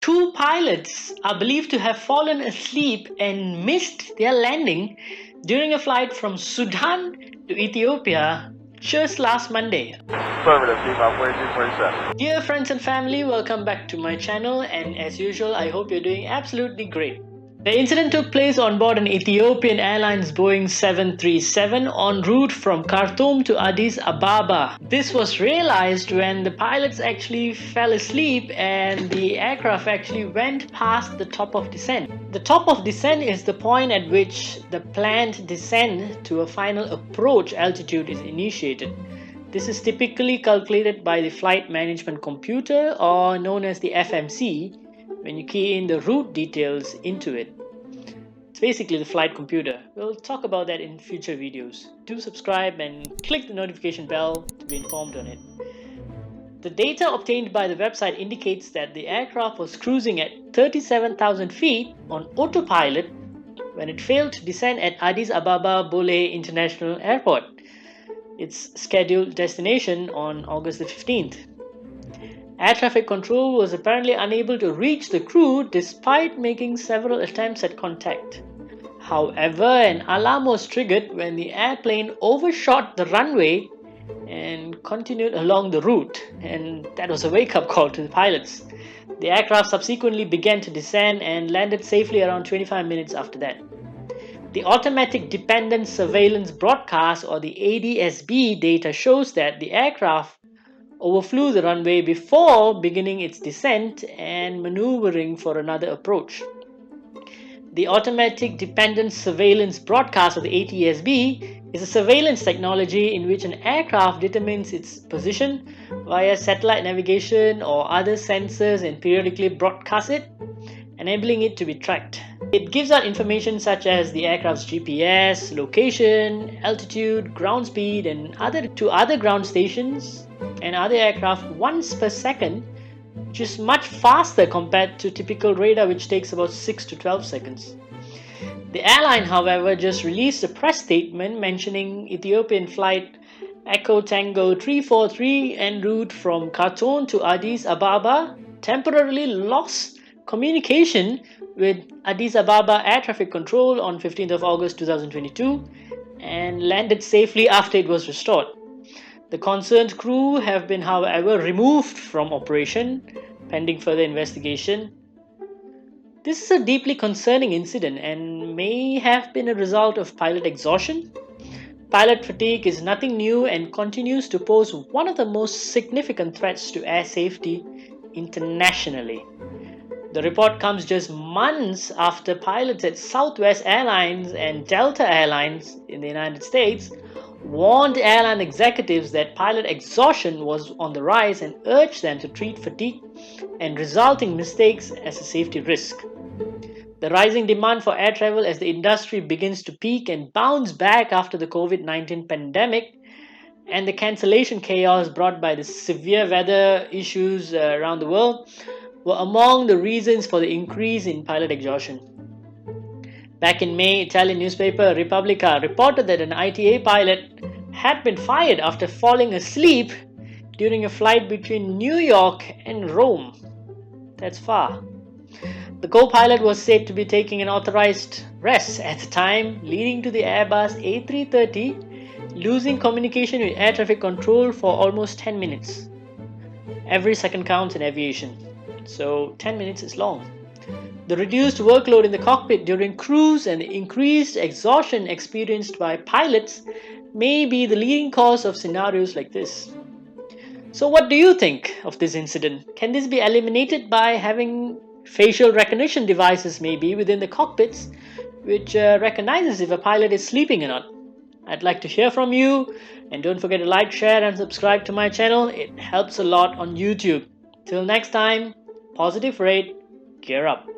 Two pilots are believed to have fallen asleep and missed their landing during a flight from Sudan to Ethiopia just last Monday. Affirmative, Chief 4247. Dear friends and family, welcome back to my channel, and as usual, I hope you're doing absolutely great. The incident took place on board an Ethiopian Airlines Boeing 737 en route from Khartoum to Addis Ababa. This was realized when the pilots actually fell asleep and the aircraft actually went past the top of descent. The top of descent is the point at which the planned descent to a final approach altitude is initiated. This is typically calculated by the flight management computer, or known as the FMC, when you key in the route details into it. It's basically the flight computer. We'll talk about that in future videos. Do subscribe and click the notification bell to be informed on it. The data obtained by the website indicates that the aircraft was cruising at 37,000 feet on autopilot when it failed to descend at Addis Ababa Bole International Airport, its scheduled destination on August the 15th. Air traffic control was apparently unable to reach the crew despite making several attempts at contact. However, an alarm was triggered when the airplane overshot the runway and continued along the route, and that was a wake-up call to the pilots. The aircraft subsequently began to descend and landed safely around 25 minutes after that. The Automatic Dependent Surveillance Broadcast, or the ADSB data, shows that the aircraft overflew the runway before beginning its descent and maneuvering for another approach. The Automatic Dependent Surveillance Broadcast, or the ATSB, is a surveillance technology in which an aircraft determines its position via satellite navigation or other sensors and periodically broadcasts it, enabling it to be tracked. It gives out information such as the aircraft's GPS, location, altitude, ground speed, and other ground stations and other aircraft once per second, which is much faster compared to typical radar, which takes about 6 to 12 seconds. The airline, however, just released a press statement mentioning Ethiopian flight Echo Tango 343 en route from Khartoum to Addis Ababa temporarily lost communication with Addis Ababa Air Traffic Control on 15th of August 2022 and landed safely after it was restored. The concerned crew have been, however, removed from operation pending further investigation. This is a deeply concerning incident and may have been a result of pilot exhaustion. Pilot fatigue is nothing new and continues to pose one of the most significant threats to air safety internationally. The report comes just months after pilots at Southwest Airlines and Delta Airlines in the United States warned airline executives that pilot exhaustion was on the rise and urged them to treat fatigue and resulting mistakes as a safety risk. The rising demand for air travel as the industry begins to peak and bounce back after the COVID-19 pandemic and the cancellation chaos brought by the severe weather issues around the world were among the reasons for the increase in pilot exhaustion. Back in May, Italian newspaper Repubblica reported that an ITA pilot had been fired after falling asleep during a flight between New York and Rome. That's far. The co-pilot was said to be taking an authorized rest at the time, leading to the Airbus A330 losing communication with air traffic control for almost 10 minutes. Every second counts in aviation, so 10 minutes is long. The reduced workload in the cockpit during cruise and the increased exhaustion experienced by pilots may be the leading cause of scenarios like this. So what do you think of this incident? Can this be eliminated by having facial recognition devices maybe within the cockpits which recognizes if a pilot is sleeping or not? I'd like to hear from you, and don't forget to like, share and subscribe to my channel. It helps a lot on YouTube. Till next time, positive rate, gear up.